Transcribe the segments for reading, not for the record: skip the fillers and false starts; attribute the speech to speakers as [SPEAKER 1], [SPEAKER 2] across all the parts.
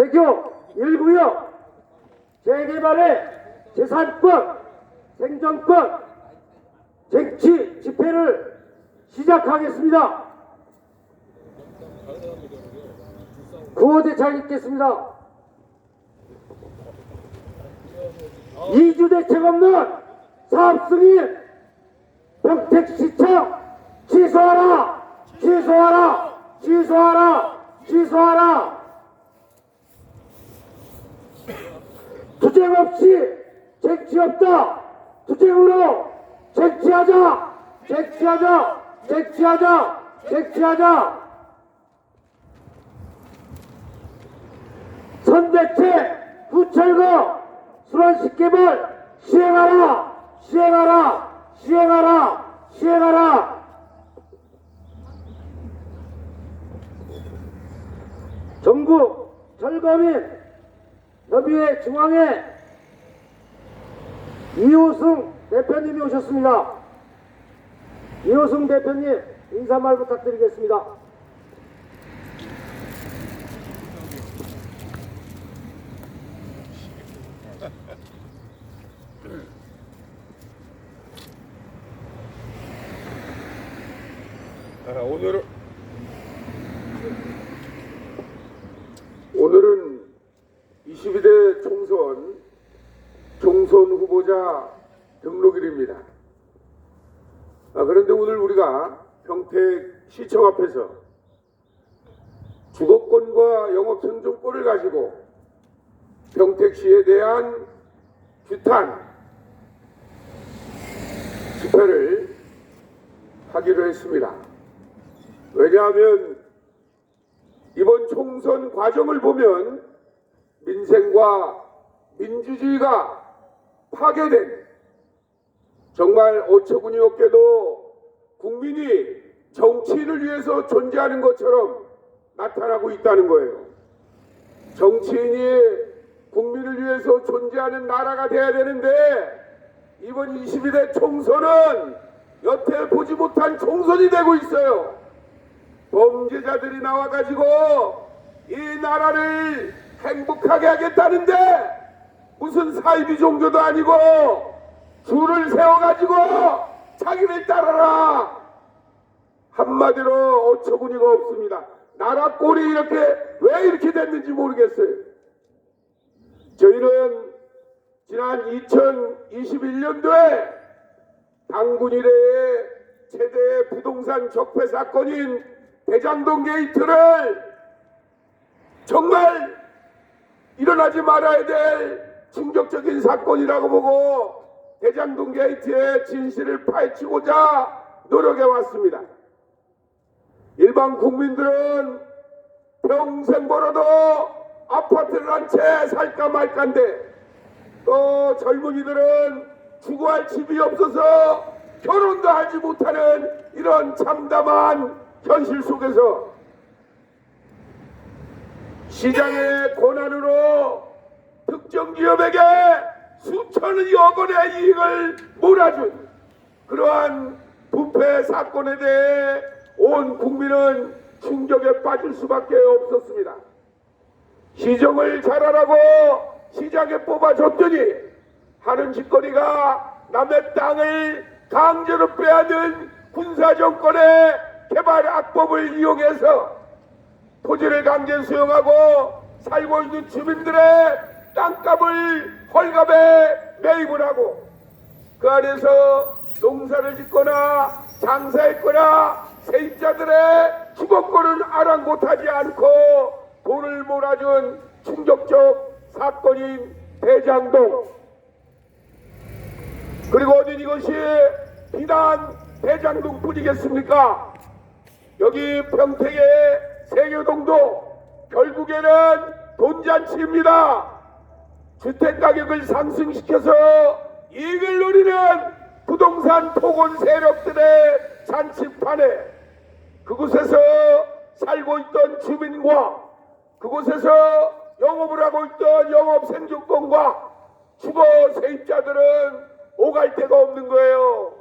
[SPEAKER 1] 대교 1구역 재개발의 재산권, 생존권, 쟁취 집회를 시작하겠습니다. 구호대장 있겠습니다. 2주 대책 없는 사업 승인 평택시청 취소하라! 취소하라! 취소하라! 취소하라! 투쟁 없이 쟁취 없다! 투쟁으로 쟁취하자! 쟁취하자! 쟁취하자! 쟁취하자! 선대책 구철거 수원시개발 시행하라! 시행하라! 시행하라! 시행하라! 전국 철거민 협의회 중앙회 이호승 대표님이 오셨습니다. 이호승 대표님 인사말 부탁드리겠습니다.
[SPEAKER 2] 오늘은 22대 총선 후보자 등록일입니다. 그런데 오늘 우리가 평택시청 앞에서 주거권과 영업생존권을 가지고 평택시에 대한 규탄 집회를 하기로 했습니다. 왜냐하면 이번 총선 과정을 보면 민생과 민주주의가 파괴된, 정말 어처구니 없게도 국민이 정치인을 위해서 존재하는 것처럼 나타나고 있다는 거예요. 정치인이 국민을 위해서 존재하는 나라가 돼야 되는데 이번 22대 총선은 여태 보지 못한 총선이 되고 있어요. 범죄자들이 나와가지고 이 나라를 행복하게 하겠다는데 무슨 사이비 종교도 아니고 줄을 세워가지고 자기를 따라라. 한마디로 어처구니가 없습니다. 나라 꼴이 왜 이렇게 됐는지 모르겠어요. 저희는 지난 2021년도에 당군 이래의 최대 부동산 적폐 사건인 대장동 게이트를 정말 일어나지 말아야 될 충격적인 사건이라고 보고 대장동 게이트의 진실을 파헤치고자 노력해 왔습니다. 일반 국민들은 평생 벌어도 아파트를 한 채 살까 말까인데 또 젊은이들은 주거할 집이 없어서 결혼도 하지 못하는 이런 참담한 현실 속에서 시장의 권한으로 특정 기업에게 수천억 원의 이익을 몰아준 그러한 부패 사건에 대해 온 국민은 충격에 빠질 수밖에 없었습니다. 시정을 잘하라고 시장에 뽑아줬더니 하는 짓거리가 남의 땅을 강제로 빼앗는 군사정권의 개발 악법을 이용해서 토지를 강제 수용하고 살고 있는 주민들의 땅값을 헐값에 매입을 하고 그 안에서 농사를 짓거나 장사했거나 세입자들의 주거권은 아랑곳하지 않고 돈을 몰아준 충격적 사건인 대장동. 그리고 어딘 이것이 비단 대장동뿐이겠습니까? 여기 평택의 세교동도 결국에는 돈잔치입니다. 주택가격을 상승시켜서 이익을 노리는 부동산 토건 세력들의 잔치판에 그곳에서 살고 있던 주민과 그곳에서 영업을 하고 있던 영업 생존권과 주거 세입자들은 오갈 데가 없는 거예요.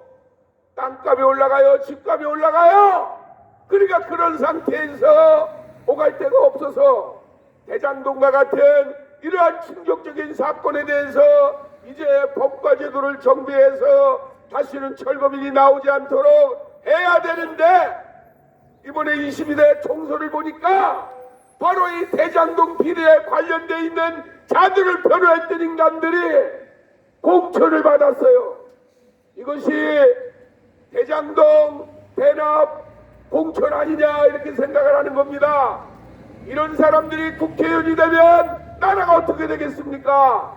[SPEAKER 2] 땅값이 올라가요, 집값이 올라가요. 그러니까 그런 상태에서 오갈 데가 없어서 대장동과 같은 이러한 충격적인 사건에 대해서 이제 법과 제도를 정비해서 다시는 철거민이 나오지 않도록 해야 되는데, 이번에 22대 총선을 보니까 바로 이 대장동 비리에 관련돼 있는 자들을 변호했던 인간들이 공천을 받았어요. 이것이 대장동 대납 공천 아니냐 이렇게 생각을 하는 겁니다. 이런 사람들이 국회의원이 되면 나라가 어떻게 되겠습니까?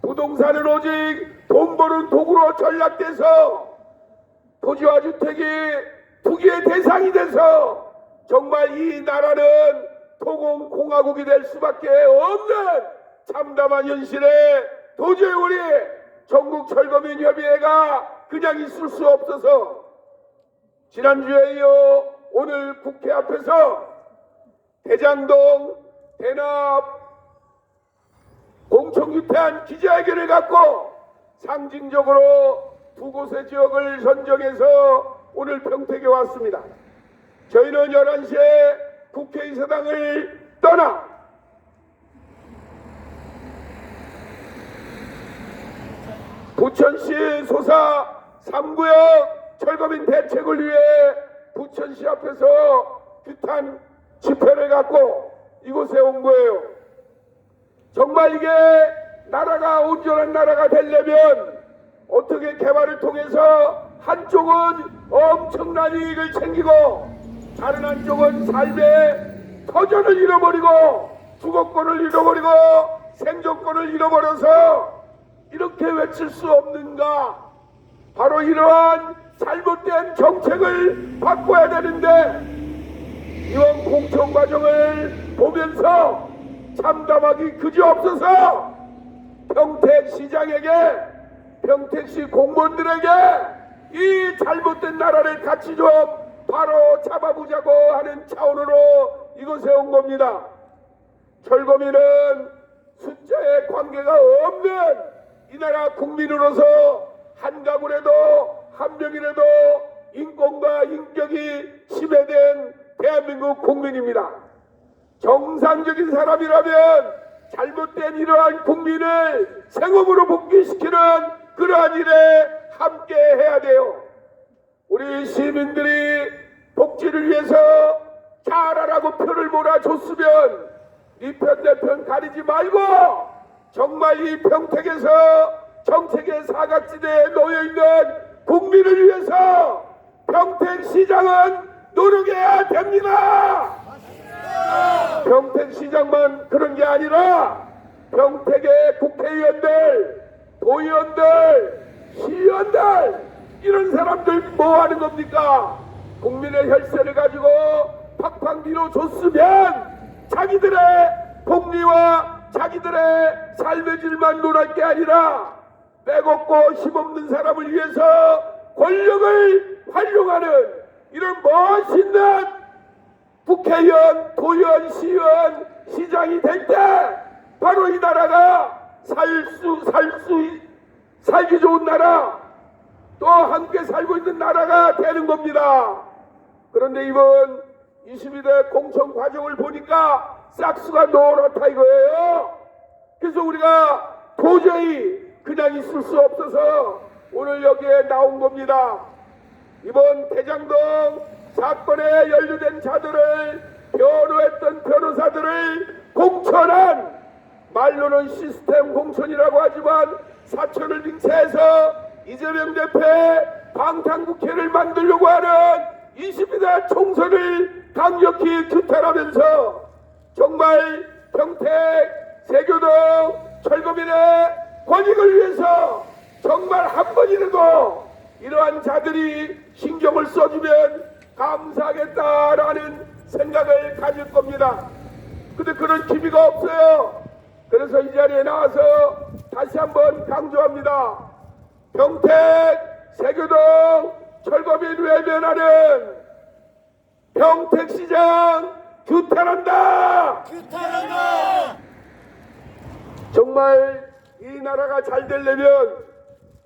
[SPEAKER 2] 부동산은 오직 돈 버는 도구로 전락돼서 토지와 주택이 투기의 대상이 돼서 정말 이 나라는 토공공화국이 될 수밖에 없는 참담한 현실에 도저히 우리 전국철거민협의회가 그냥 있을 수 없어서 지난주에 이어 오늘 국회 앞에서 대장동 대납 공청유태한 기자회견을 갖고 상징적으로 두 곳의 지역을 선정해서 오늘 평택에 왔습니다. 저희는 11시에 국회의사당을 떠나 부천시 소사 3구역 철거민 대책을 위해 부천시 앞에서 규탄 집회를 갖고 이곳에 온 거예요. 정말 이게 나라가 온전한 나라가 되려면 어떻게 개발을 통해서 한쪽은 엄청난 이익을 챙기고 다른 한쪽은 삶의 터전을 잃어버리고 주거권을 잃어버리고 생존권을 잃어버려서 이렇게 외칠 수 없는가? 바로 이러한 잘못된 정책을 바꿔야 되는데 이번 공천 과정을 보면서 참담하기 그지없어서 평택시장에게 평택시 공무원들에게 이 잘못된 나라를 같이 좀 바로 잡아보자고 하는 차원으로 이곳에 온 겁니다. 철거민은 숫자에 관계가 없는 이 나라 국민으로서 한 가구라도 한 명이라도 인권과 인격이 침해된 대한민국 국민입니다. 정상적인 사람이라면 잘못된 이러한 국민을 생업으로 복귀시키는 그러한 일에 함께 해야 돼요. 우리 시민들이 복지를 위해서 잘하라고 표를 몰아줬으면 네 편 내 편 가리지 말고 정말 이 평택에서 정책의 사각지대에 놓여있는 국민을 위해서 평택시장은 노력해야 됩니다. 평택시장만 그런 게 아니라 평택의 국회의원들, 도의원들, 시의원들 이런 사람들 뭐 하는 겁니까? 국민의 혈세를 가지고 팍팍 밀어줬으면 자기들의 복리와 자기들의 삶의 질만 논할 게 아니라 빼곡고 힘없는 사람을 위해서 권력을 활용하는 이런 멋있는 국회의원, 도의원, 시의원, 시장이 될 때 바로 이 나라가 살기 좋은 나라, 또 함께 살고 있는 나라가 되는 겁니다. 그런데 이번 22대 공천 과정을 보니까 싹수가 노랗다 이거예요. 그래서 우리가 도저히 그냥 있을 수 없어서 오늘 여기에 나온 겁니다. 이번 대장동 사건에 연루된 자들을 변호했던 변호사들을 공천한, 말로는 시스템 공천이라고 하지만 사천을 빙체해서 이재명 대표의 방탄국회를 만들려고 하는 22대 총선을 강력히 규탄하면서 정말 평택, 세교동, 철거민의 권익을 위해서 정말 한 번이라도 이러한 자들이 신경을 써주면 감사하겠다라는 생각을 가질 겁니다. 근데 그런 기미가 없어요. 그래서 이 자리에 나와서 다시 한번 강조합니다. 평택, 세교동, 철거민 외면하는 평택시장 규탄한다!
[SPEAKER 3] 규탄한다!
[SPEAKER 2] 정말 이 나라가 잘 되려면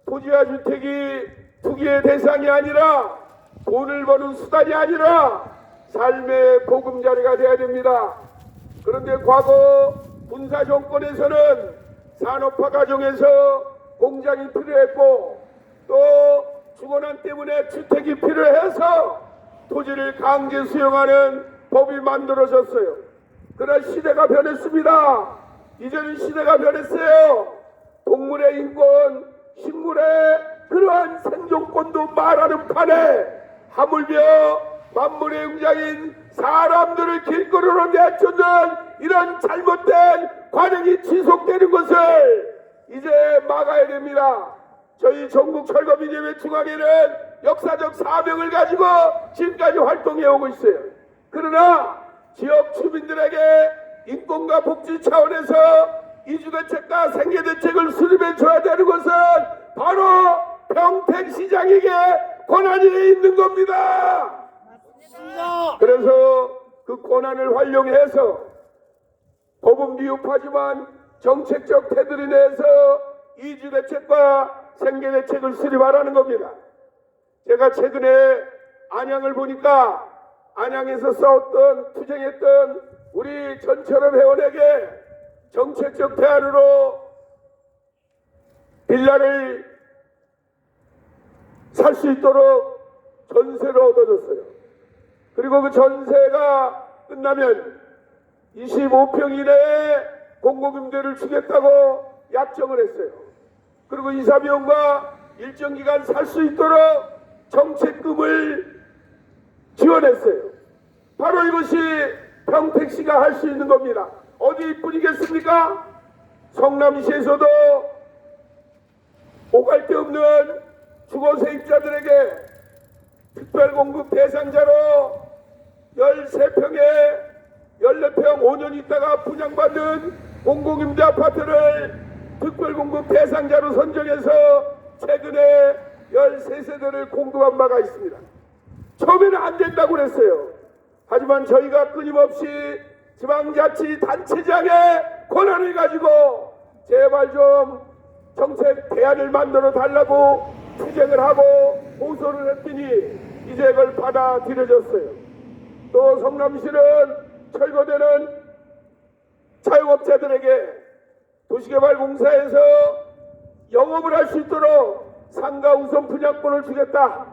[SPEAKER 2] 토지와 주택이 투기의 대상이 아니라 돈을 버는 수단이 아니라 삶의 보금자리가 돼야 됩니다. 그런데 과거 군사 정권에서는 산업화 과정에서 공장이 필요했고 또 주거난 때문에 주택이 필요해서 토지를 강제 수용하는 법이 만들어졌어요. 그러나 시대가 변했습니다. 이제는 시대가 변했어요. 동물의 인권, 식물의 그러한 생존권도 말하는 판에 하물며 만물의 영장인 사람들을 길거리로 내쫓는 이런 잘못된 관행이 지속되는 것을 이제 막아야 됩니다. 저희 전국철거민예회 중앙회는 역사적 사명을 가지고 지금까지 활동해 오고 있어요. 그러나 지역 주민들에게 인권과 복지 차원에서 이주대책과 생계대책을 수립해 줘야 되는 것은 바로 평택시장에게 권한이 있는 겁니다. 그래서 그 권한을 활용해서 법은 미흡하지만 정책적 테두리 내에서 이주대책과 생계대책을 수립하라는 겁니다. 제가 최근에 안양을 보니까 안양에서 싸웠던 투쟁했던 우리 전철업 회원에게 정책적 대안으로 빌라를 살 수 있도록 전세를 얻어줬어요. 그리고 그 전세가 끝나면 25평 이내에 공공임대를 주겠다고 약정을 했어요. 그리고 이사비용과 일정 기간 살 수 있도록 정책금을 지원했어요. 바로 이것이 평택시가 할 수 있는 겁니다. 어디뿐이겠습니까? 성남시에서도 오갈 데 없는 주거 세입자들에게 특별공급 대상자로 13평에 14평 5년 있다가 분양받는 공공임대 아파트를 특별공급 대상자로 선정해서 최근에 13세대를 공급한 바가 있습니다. 처음에는 안 된다고 그랬어요. 하지만 저희가 끊임없이 지방자치단체장의 권한을 가지고 제발 좀 정책 대안을 만들어 달라고 투쟁을 하고 호소를 했더니 이제 그걸 받아들여졌어요. 또 성남시는 철거되는 자영업자들에게 도시개발공사에서 영업을 할 수 있도록 상가 우선 분양권을 주겠다.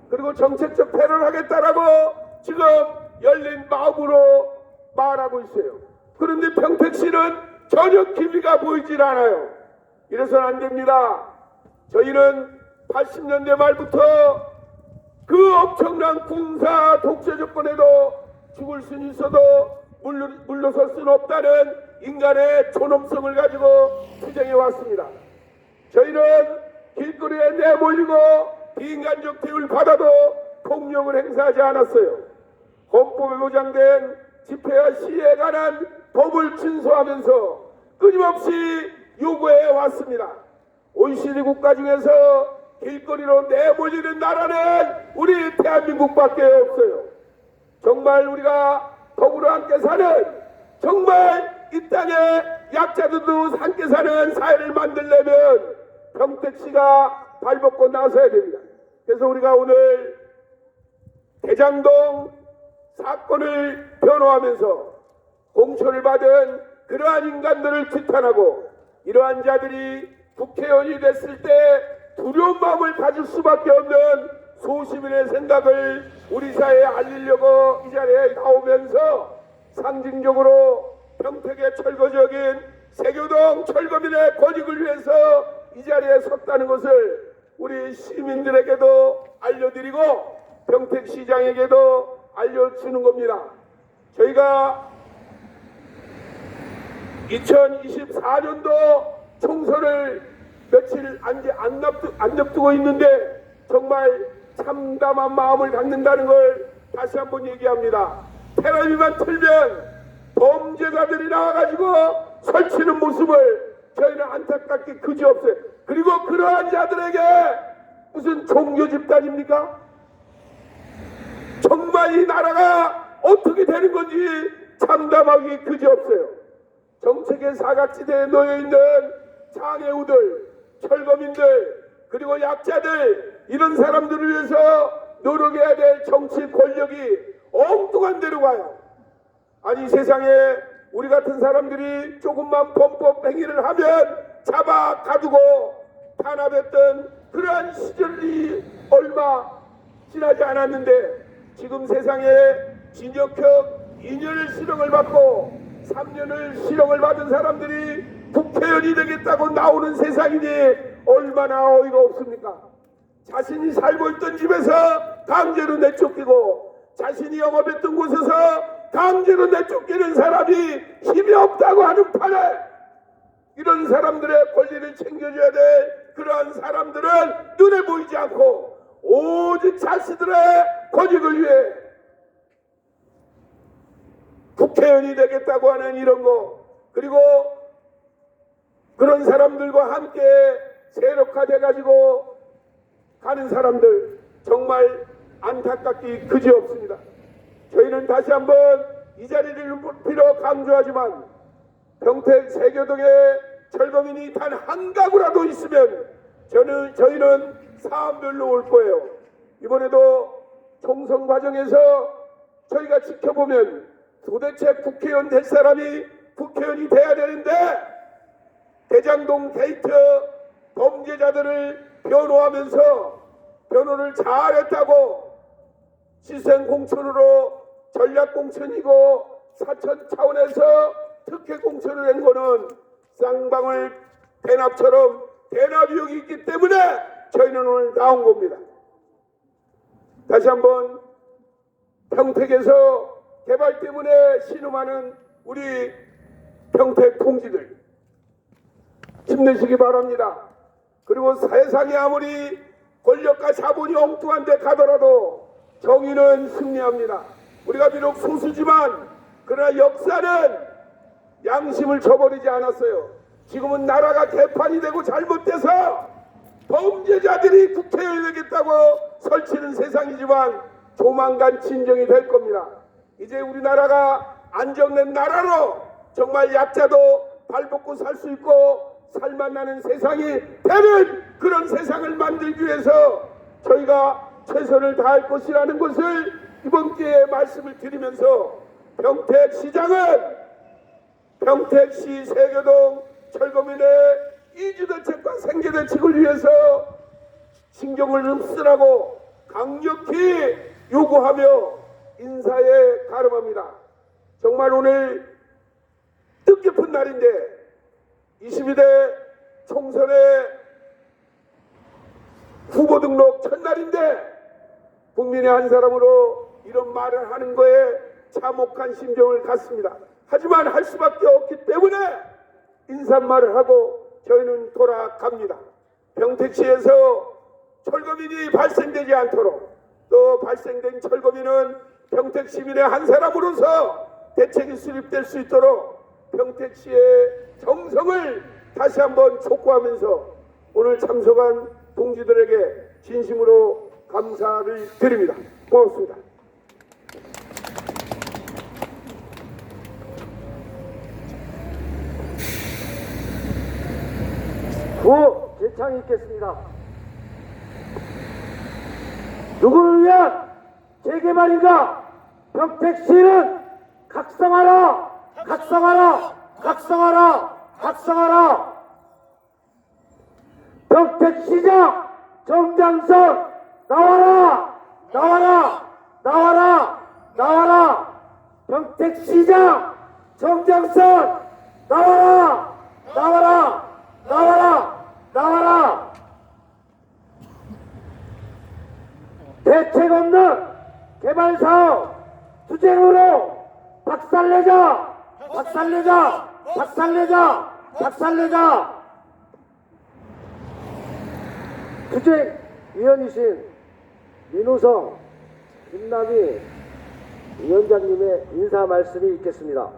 [SPEAKER 2] 그리고 정책적 배려를 하겠다라고 지금 열린 마음으로 말하고 있어요. 그런데 평택시는 전혀 기미가 보이질 않아요. 이래서는 안 됩니다. 저희는 80년대 말부터 그 엄청난 군사 독재 조건에도 죽을 수는 있어도 물러설 수는 없다는 인간의 존엄성을 가지고 투쟁해 왔습니다. 저희는 길거리에 내몰리고 비인간적 대우를 받아도 폭력을 행사하지 않았어요. 헌법에 보장된 집회와 시위에 관한 법을 준수하면서 끊임없이 요구해 왔습니다. OECD 국가 중에서 길거리로 내몰리는 나라는 우리 대한민국밖에 없어요. 정말 우리가 더불어 함께 사는, 정말 이 땅에 약자들도 함께 사는 사회를 만들려면 평택시가 발벗고 나서야 됩니다. 그래서 우리가 오늘 대장동 사건을 변호하면서 공천을 받은 그러한 인간들을 규탄하고, 이러한 자들이 국회의원이 됐을 때 두려운 마음을 가질 수밖에 없는 소시민의 생각을 우리 사회에 알리려고 이 자리에 나오면서 상징적으로 평택의 철거적인 세교동 철거민의 권익을 위해서 이 자리에 섰다는 것을 우리 시민들에게도 알려드리고 평택시장에게도 알려주는 겁니다. 저희가 2024년도 총선을 며칠 안 앞두고 있는데 정말 참담한 마음을 갖는다는 걸 다시 한번 얘기합니다. 테레비만 틀면 범죄자들이 나와가지고 설치는 모습을 저희는 안타깝게 그지없어요. 그리고 그러한 자들에게 무슨 종교 집단입니까? 정말 이 나라가 어떻게 되는 건지 참담하기 그지없어요. 정책의 사각지대에 놓여있는 장애우들, 철거민들, 그리고 약자들, 이런 사람들을 위해서 노력해야 될 정치 권력이 엉뚱한 데로 가요. 아니 세상에 우리 같은 사람들이 조금만 범법 행위를 하면 잡아 가두고 탄압했던 그러한 시절이 얼마 지나지 않았는데 지금 세상에 징역형 2년을 실형을 받고 3년을 실형을 받은 사람들이 국회의원이 되겠다고 나오는 세상이니 얼마나 어이가 없습니까? 자신이 살고 있던 집에서 강제로 내쫓기고 자신이 영업했던 곳에서 강제로 내쫓기는 사람이 힘이 없다고 하는 판에 이런 사람들의 권리를 챙겨줘야 될 그러한 사람들은 눈에 보이지 않고 오직 자신들의 권익을 위해 국회의원이 되겠다고 하는 이런 거 그리고 그런 사람들과 함께 세력화돼 가지고 가는 사람들 정말 안타깝기 그지없습니다. 저희는 다시 한번 이 자리를 빌어 강조하지만 평택 세교동에 철거민이 단 한 가구라도 있으면 저희는 사안별로 올 거예요. 이번에도 총선 과정에서 저희가 지켜보면 도대체 국회의원 될 사람이 국회의원이 돼야 되는데 대장동 게이트 범죄자들을 변호하면서 변호를 잘했다고 시생공천으로 전략공천이고 사천 차원에서 특혜공천을 낸 거는 쌍방울 대납처럼 대납 의혹이 있기 때문에 저희는 오늘 나온 겁니다. 다시 한번 평택에서 개발 때문에 신음하는 우리 평택 동지들 힘내시기 바랍니다. 그리고 세상이 아무리 권력과 자본이 엉뚱한 데 가더라도 정의는 승리합니다. 우리가 비록 소수지만 그러나 역사는 양심을 저버리지 않았어요. 지금은 나라가 개판이 되고 잘못돼서 범죄자들이 국회의원이 되겠다고 설치는 세상이지만 조만간 진정이 될 겁니다. 이제 우리나라가 안정된 나라로 정말 약자도 발벗고 살 수 있고 살만나는 세상이 되는 그런 세상을 만들기 위해서 저희가 최선을 다할 것이라는 것을 이번 기회에 말씀을 드리면서 평택시 세교동 철거민의 이주대책과 생계대책을 위해서 신경을 흡수하고 강력히 요구하며 인사에 가름합니다. 정말 오늘 뜻깊은 날인데 22대 총선의 후보 등록 첫날인데 국민의 한 사람으로 이런 말을 하는 거에 참혹한 심정을 갖습니다. 하지만 할 수밖에 없기 때문에 인사말을 하고 저희는 돌아갑니다. 평택시에서 철거민이 발생되지 않도록 또 발생된 철거민은 평택 시민의 한 사람으로서 대책이 수립될 수 있도록 평택시의 정성을 다시 한번 촉구하면서 오늘 참석한 동지들에게 진심으로 감사를 드립니다. 고맙습니다.
[SPEAKER 1] 구호 제창이 있겠습니다. 누구를 위한 재개발인가? 평택시는 각성하라! 각성하라! 각성하라! 각성하라! 평택시장 정장선 나와라! 나와라! 나와라! 나와라! 평택시장 정장선 나와라! 나와라! 나와라! 나와라! 대책 없는 개발사업 투쟁으로 박살내자! 박살내자! 박살내자! 박살내자! 투쟁위원이신 민우성 김남희 위원장님의 인사 말씀이 있겠습니다.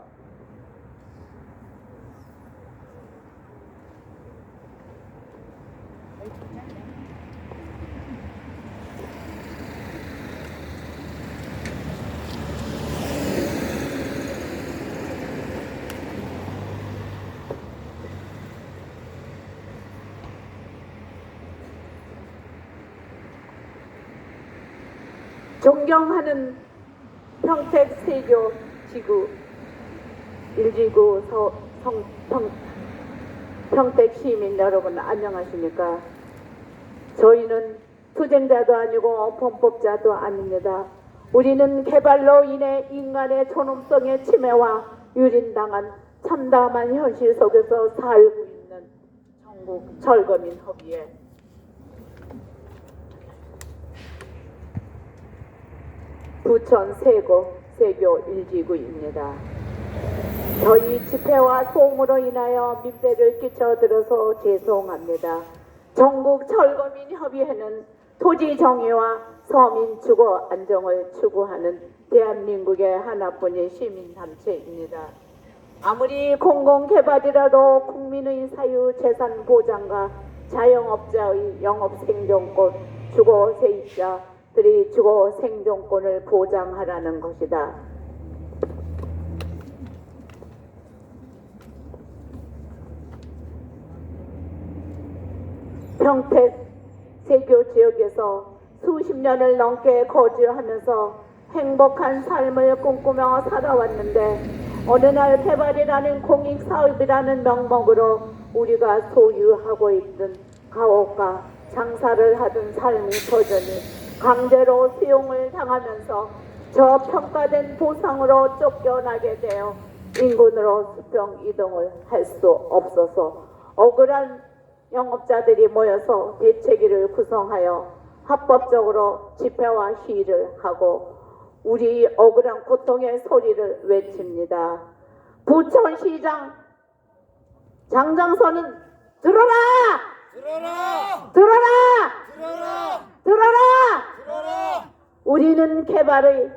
[SPEAKER 3] 존경하는 평택 세교 지구 일지구 평택 시민 여러분 안녕하십니까? 저희는 투쟁자도 아니고 범법자도 아닙니다. 우리는 개발로 인해 인간의 존엄성의 침해와 유린당한 참담한 현실 속에서 살고 있는 전국 철거민 협의회 부천 세교 일지구입니다. 저희 집회와 소음으로 인하여 민폐를 끼쳐드려서 죄송합니다. 전국 철거민 협의회는 토지 정의와 서민 주거 안정을 추구하는 대한민국의 하나뿐인 시민단체입니다. 아무리 공공개발이라도 국민의 사유 재산 보장과 자영업자의 영업 생존권, 주거 세입자들이 주거 생존권을 보장하라는 것이다. 평택 세교 지역에서 수십 년을 넘게 거주하면서 행복한 삶을 꿈꾸며 살아왔는데 어느 날 개발이라는 공익사업이라는 명목으로 우리가 소유하고 있던 가옥과 장사를 하던 삶이 터전이 강제로 수용을 당하면서 저평가된 보상으로 쫓겨나게 되어 인근으로 수평 이동을 할 수 없어서 억울한 영업자들이 모여서 대책위를 구성하여 합법적으로 집회와 시위를 하고 우리 억울한 고통의 소리를 외칩니다. 부천시장 장장선은 들어라!
[SPEAKER 4] 들어라!
[SPEAKER 3] 들어라!
[SPEAKER 4] 들어라!
[SPEAKER 3] 들어라!
[SPEAKER 4] 들어라!
[SPEAKER 3] 우리는 개발의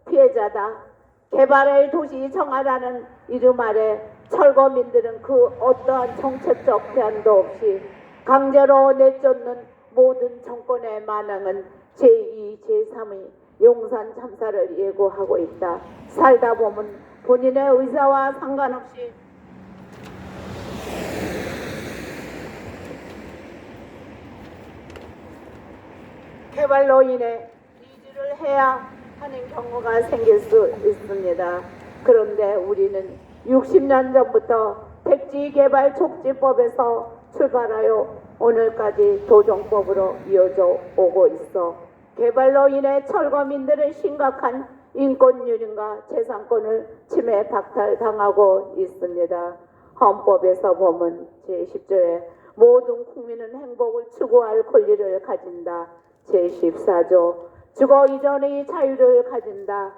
[SPEAKER 3] 피해자다. 개발의 도시 정화라는 이름 아래 철거민들은 그 어떠한 정책적 제한도 없이 강제로 내쫓는 모든 정권의 만행은 제2, 제3의 용산 참사를 예고하고 있다. 살다 보면 본인의 의사와 상관없이 개발로 인해 이주를 해야 하는 경우가 생길 수 있습니다. 그런데 우리는 60년 전부터 택지개발 촉진법에서 출발하여 오늘까지 도정법으로 이어져 오고 있어 개발로 인해 철거민들은 심각한 인권유린과 재산권을 침해 박탈당하고 있습니다. 헌법에서 보면 제10조에 모든 국민은 행복을 추구할 권리를 가진다. 제14조 주거 이전의 자유를 가진다.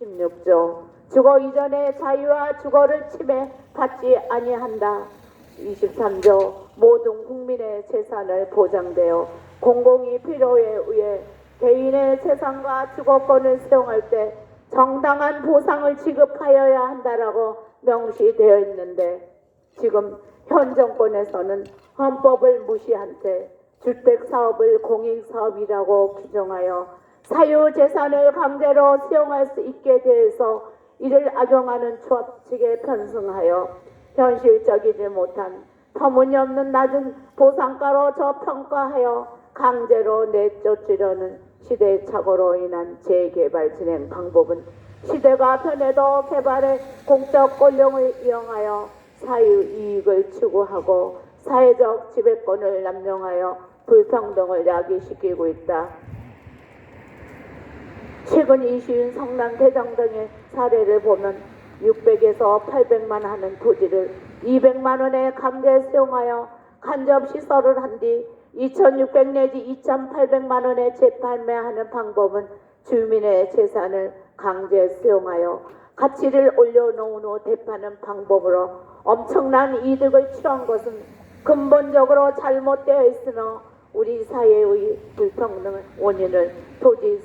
[SPEAKER 3] 16조 주거 이전의 자유와 주거를 침해받지 아니한다. 23조 모든 국민의 재산을 보장되어 공공의 필요에 의해 개인의 재산과 주거권을 사용할 때 정당한 보상을 지급하여야 한다라고 명시되어 있는데 지금 현 정권에서는 헌법을 무시한 채 주택사업을 공익사업이라고 규정하여 사유재산을 강제로 사용할 수 있게 대해서 이를 악용하는 조합 측에 편승하여 현실적이지 못한 터무니없는 낮은 보상가로 저평가하여 강제로 내쫓으려는 시대착오로 인한 재개발 진행 방법은 시대가 변해도 개발의 공적 권력을 이용하여 사유이익을 추구하고 사회적 지배권을 남용하여 불평등을 야기시키고 있다. 최근 이슈인 성남 대장 등의 사례를 보면 600에서 800만 하는 토지를 200만 원에 강제 수용하여 간접 시설을 한 뒤 2,600 내지 2,800만 원에 재판매하는 방법은 주민의 재산을 강제 수용하여 가치를 올려놓은 후 대파는 방법으로 엄청난 이득을 취한 것은 근본적으로 잘못되어 있으며 우리 사회의 불평등의 원인을 토지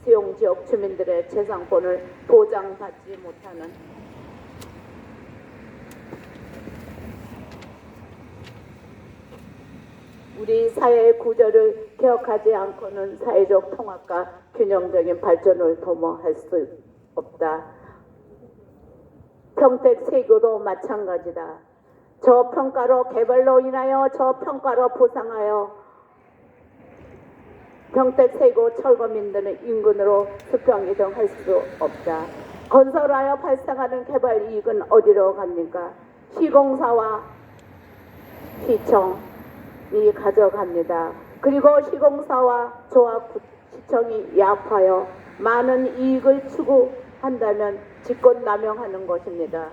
[SPEAKER 3] 수용지역 주민들의 재산권을 보장받지 못하는 우리 사회의 구조를 개혁하지 않고는 사회적 통합과 균형적인 발전을 도모할 수 없다. 평택 세교도 마찬가지다. 저평가로 개발로 인하여 저평가로 보상하여 평택 세교 철거민들은 인근으로 수평 이동할 수 없다. 건설하여 발생하는 개발 이익은 어디로 갑니까? 시공사와 시청이 가져갑니다. 그리고 시공사와 조합 시청이 야합하여 많은 이익을 추구한다면 직권남용하는 것입니다.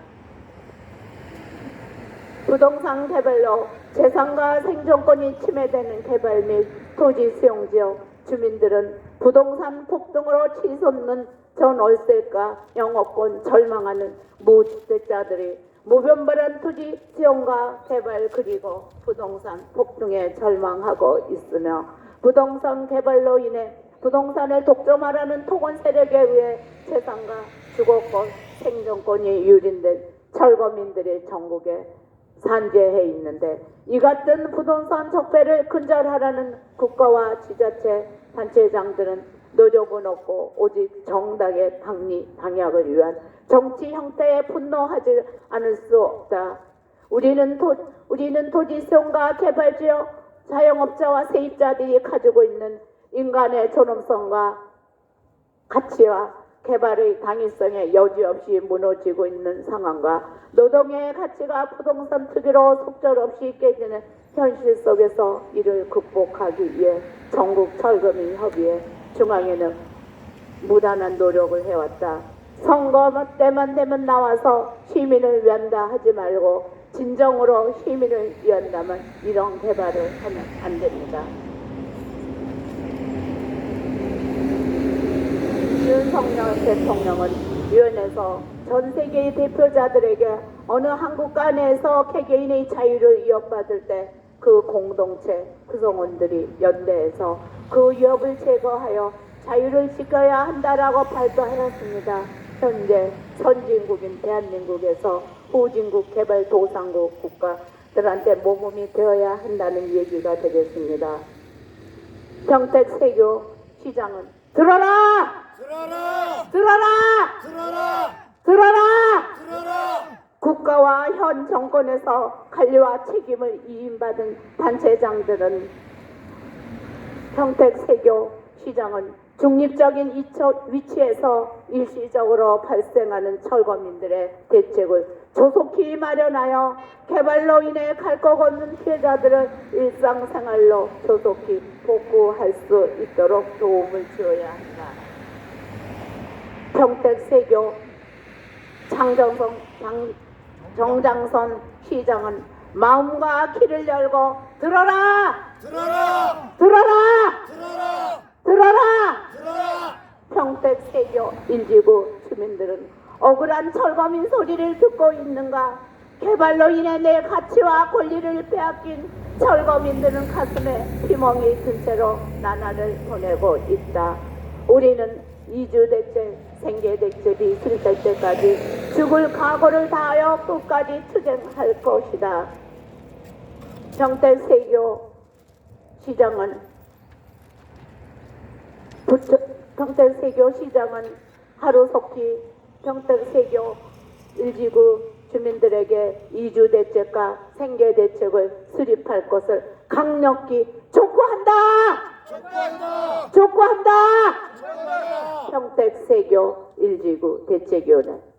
[SPEAKER 3] 부동산 개발로 재산과 생존권이 침해되는 개발 및 토지 수용지역 주민들은 부동산 폭등으로 치솟는 전월세가 영업권 절망하는 무주택자들이 무변별한 토지 수용과 개발 그리고 부동산 폭등에 절망하고 있으며 부동산 개발로 인해 부동산을 독점하라는 토건 세력에 의해 재산과 주거권, 생존권이 유린된 철거민들이 전국에 산재해 있는데 이 같은 부동산 적폐를 근절하라는 국가와 지자체 단체장들은 노력은 없고 오직 정당의 당약을 위한 정치 형태에 분노하지 않을 수 없다. 우리는 토지 수용과 개발지역 자영업자와 세입자들이 가지고 있는 인간의 존엄성과 가치와 개발의 당위성에 여지없이 무너지고 있는 상황과 노동의 가치가 부동산 투기로 속절없이 깨지는 현실 속에서 이를 극복하기 위해 전국 철거민 협의회 중앙에는 무단한 노력을 해왔다. 선거 때만 되면 나와서 시민을 위한다 하지 말고 진정으로 시민을 위한다면 이런 개발을 하면 안 됩니다. 윤석열 대통령은 유엔에서 전 세계의 대표자들에게 어느 한국가 내에서 개개인의 자유를 위협받을 때 그 공동체 구성원들이 연대해서 그 위협을 제거하여 자유를 지켜야 한다라고 발표하였습니다. 현재 선진국인 대한민국에서 후진국 개발도상국 국가들한테 모범이 되어야 한다는 얘기가 되겠습니다. 평택세교 시장은 들어라!
[SPEAKER 4] 들어라!
[SPEAKER 3] 들어라!
[SPEAKER 4] 들어라!
[SPEAKER 3] 들어라!
[SPEAKER 4] 들어라!
[SPEAKER 3] 국가와 현 정권에서 관리와 책임을 위임받은 단체장들은 평택세교 시장은 중립적인 위치에서 일시적으로 발생하는 철거민들의 대책을 조속히 마련하여 개발로 인해 갈 것 없는 피해자들을 일상생활로 조속히 복구할 수 있도록 도움을 주어야 한다. 평택세교 정장선 시장은 마음과 귀를 열고 들어라!
[SPEAKER 4] 들어라!
[SPEAKER 3] 들어라!
[SPEAKER 4] 들어라!
[SPEAKER 3] 들어라!
[SPEAKER 4] 들어라!
[SPEAKER 3] 평택세교 1지구 주민들은 억울한 철거민 소리를 듣고 있는가? 개발로 인해 내 가치와 권리를 빼앗긴 철거민들은 가슴에 피멍이 든 채로 나날을 보내고 있다. 우리는 이주대책, 생계대책이 실될 때까지 죽을 각오를 다하여 끝까지 투쟁할 것이다. 평택세교 시장은 하루속히 평택세교 1지구 주민들에게 이주대책과 생계대책을 수립할 것을 강력히 촉구한다!
[SPEAKER 4] 촉구한다!
[SPEAKER 3] 촉구한다!
[SPEAKER 4] 촉구한다!
[SPEAKER 3] 평택세교 1지구 대책위원회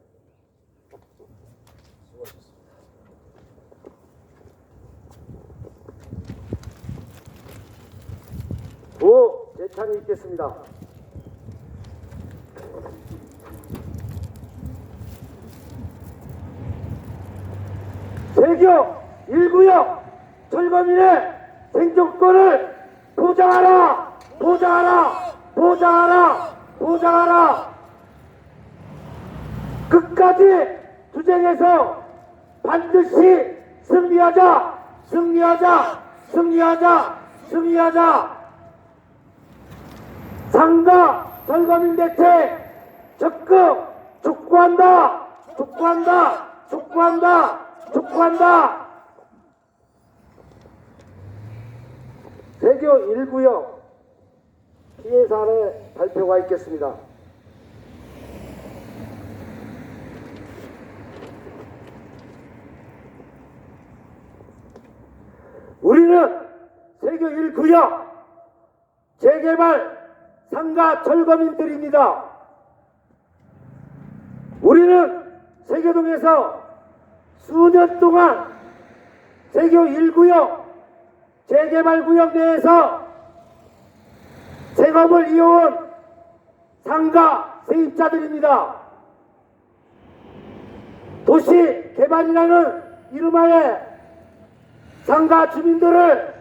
[SPEAKER 1] 재창이 있겠습니다. 세교 1구역 철거민의 생존권을 보장하라! 보장하라! 보장하라! 보장하라! 끝까지 투쟁해서 반드시 승리하자! 승리하자! 승리하자! 승리하자! 상가 철거민 대책 적극 촉구한다! 촉구한다! 촉구한다! 촉구한다! 세교 1구역 피해 사례 발표가 있겠습니다. 우리는 세교 1구역 재개발 상가 철거민들입니다. 우리는 세교동에서 수년 동안 세교 1구역 재개발구역 내에서 생업을 이어온 상가 세입자들입니다. 도시 개발이라는 이름하에 상가 주민들을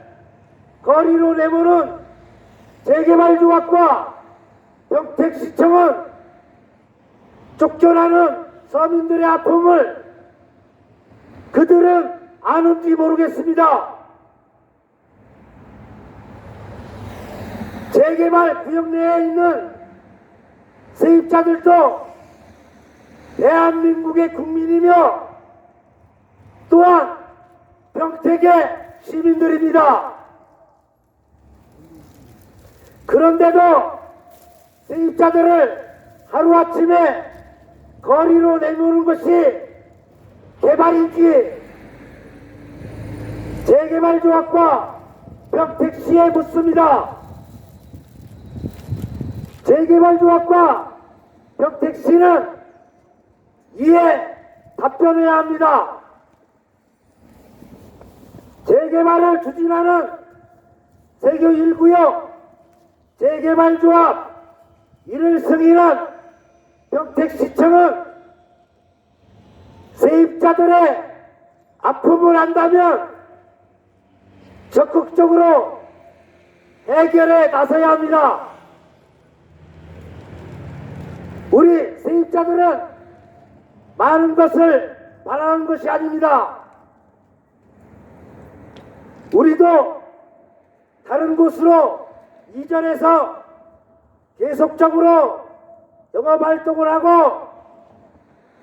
[SPEAKER 1] 거리로 내모는 재개발조합과 평택시청은 쫓겨나는 서민들의 아픔을 그들은 아는지 모르겠습니다. 재개발 구역 내에 있는 세입자들도 대한민국의 국민이며 또한 평택의 시민들입니다. 그런데도 세입자들을 하루아침에 거리로 내모는 것이 개발인지 재개발조합과 평택시에 묻습니다. 재개발조합과 평택시는 이에 답변해야 합니다. 재개발을 추진하는 세교 1구역 재개발조합 이를 승인한 평택시청은 세입자들의 아픔을 안다면 적극적으로 해결에 나서야 합니다. 우리 세입자들은 많은 것을 바라는 것이 아닙니다. 우리도 다른 곳으로 이전해서 계속적으로 영업활동을 하고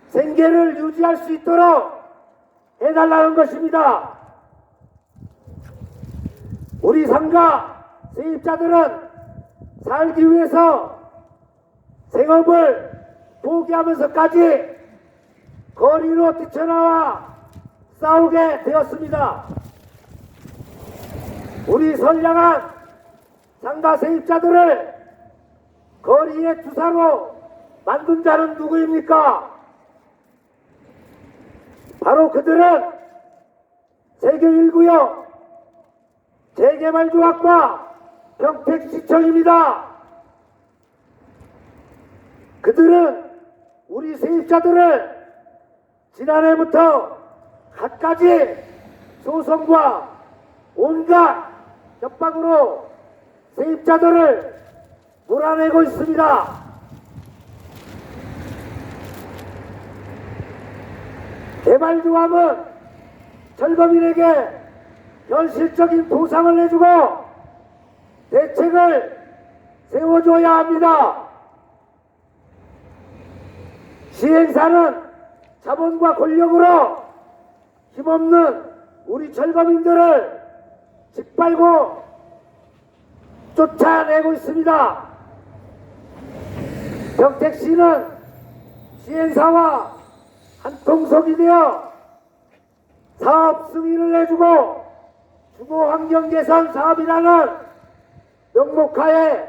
[SPEAKER 1] 생계를 유지할 수 있도록 해달라는 것입니다. 우리 상가 세입자들은 살기 위해서 생업을 포기하면서까지 거리로 뛰쳐나와 싸우게 되었습니다. 우리 선량한 상가 세입자들을 거리의 투사로 만든 자는 누구입니까? 바로 그들은 세교 1구역 재개발조합과 평택시청입니다. 그들은 우리 세입자들을 지난해부터 갖가지 소송과 온갖 협박으로 세입자들을 몰아내고 있습니다. 개발조합은 철거민에게 현실적인 보상을 내주고 대책을 세워줘야 합니다. 시행사는 자본과 권력으로 힘없는 우리 철거민들을 짓밟고 쫓아내고 있습니다. 평택시는 시행사와 한통속이 되어 사업 승인을 내주고 주거환경개선 사업이라는 명목하에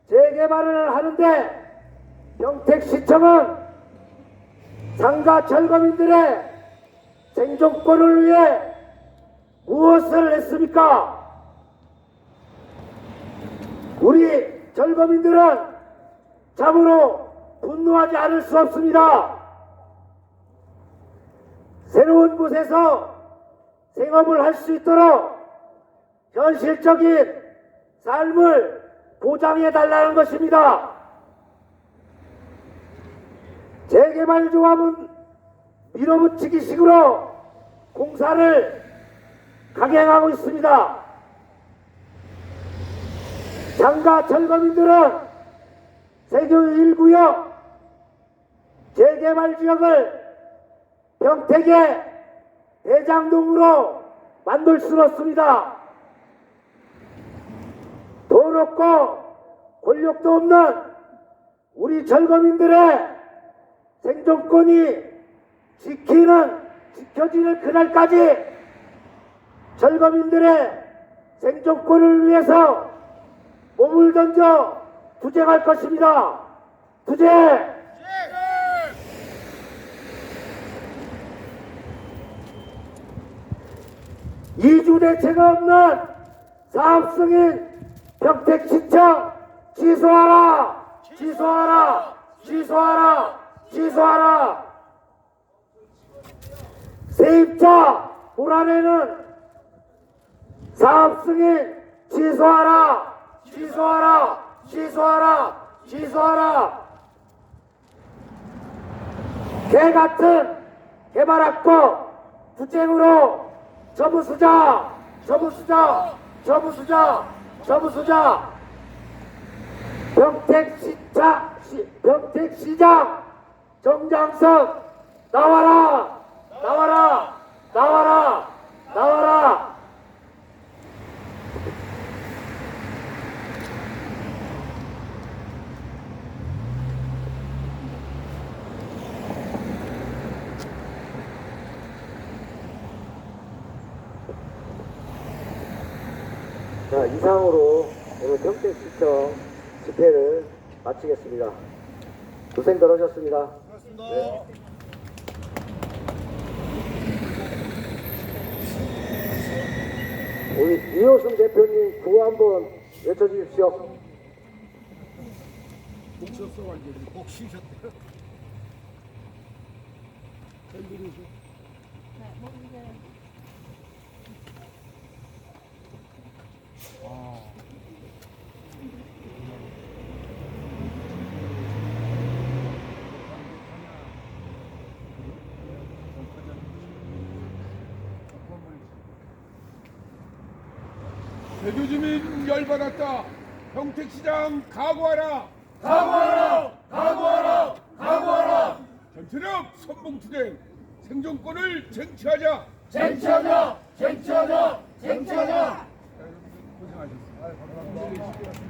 [SPEAKER 1] 재개발을 하는데 평택시청은 상가 철거민들의 생존권을 위해 무엇을 했습니까? 우리 철거민들은 참으로 분노하지 않을 수 없습니다. 새로운 곳에서 생업을 할 수 있도록 현실적인 삶을 보장해 달라는 것입니다. 재개발조합은 밀어붙이기식으로 공사를 강행하고 있습니다. 상가 철거민들은 세교 1구역 재개발지역을 평택의 대장동으로 만들 수는 없습니다. 돈 없고 권력도 없는 우리 철거민들의 생존권이 지켜지는 그날까지 철거민들의 생존권을 위해서 몸을 던져 투쟁할 것입니다. 투쟁! 이주 대책 없는 사업 승인 평택 시청 취소하라! 취소하라! 취소하라! 취소하라! 세입자 불안해는 사업 승인 취소하라! 취소하라! 취소하라! 취소하라! 개같은 개발학법 투쟁으로 저부수자! 저부수자! 저부수자! 저부수자! 평택시장 정장석 나와라! 나와라! 나와라! 나와라! 자, 이상으로 오늘 평택시청 집회를 마치겠습니다. 고생들 하셨습니다. 네. 우리 이호승 대표님 구호 한번 외쳐주십시오.
[SPEAKER 4] 복 쉬셨대요.
[SPEAKER 2] 제주 주민 열받았다. 평택시장 각오하라.
[SPEAKER 4] 각오하라! 각오하라! 각오하라!
[SPEAKER 2] 전체력 선봉투쟁 생존권을 쟁취하자.
[SPEAKER 4] 쟁취하자! 쟁취하자! 쟁취하자!
[SPEAKER 2] 고생하셨습니다.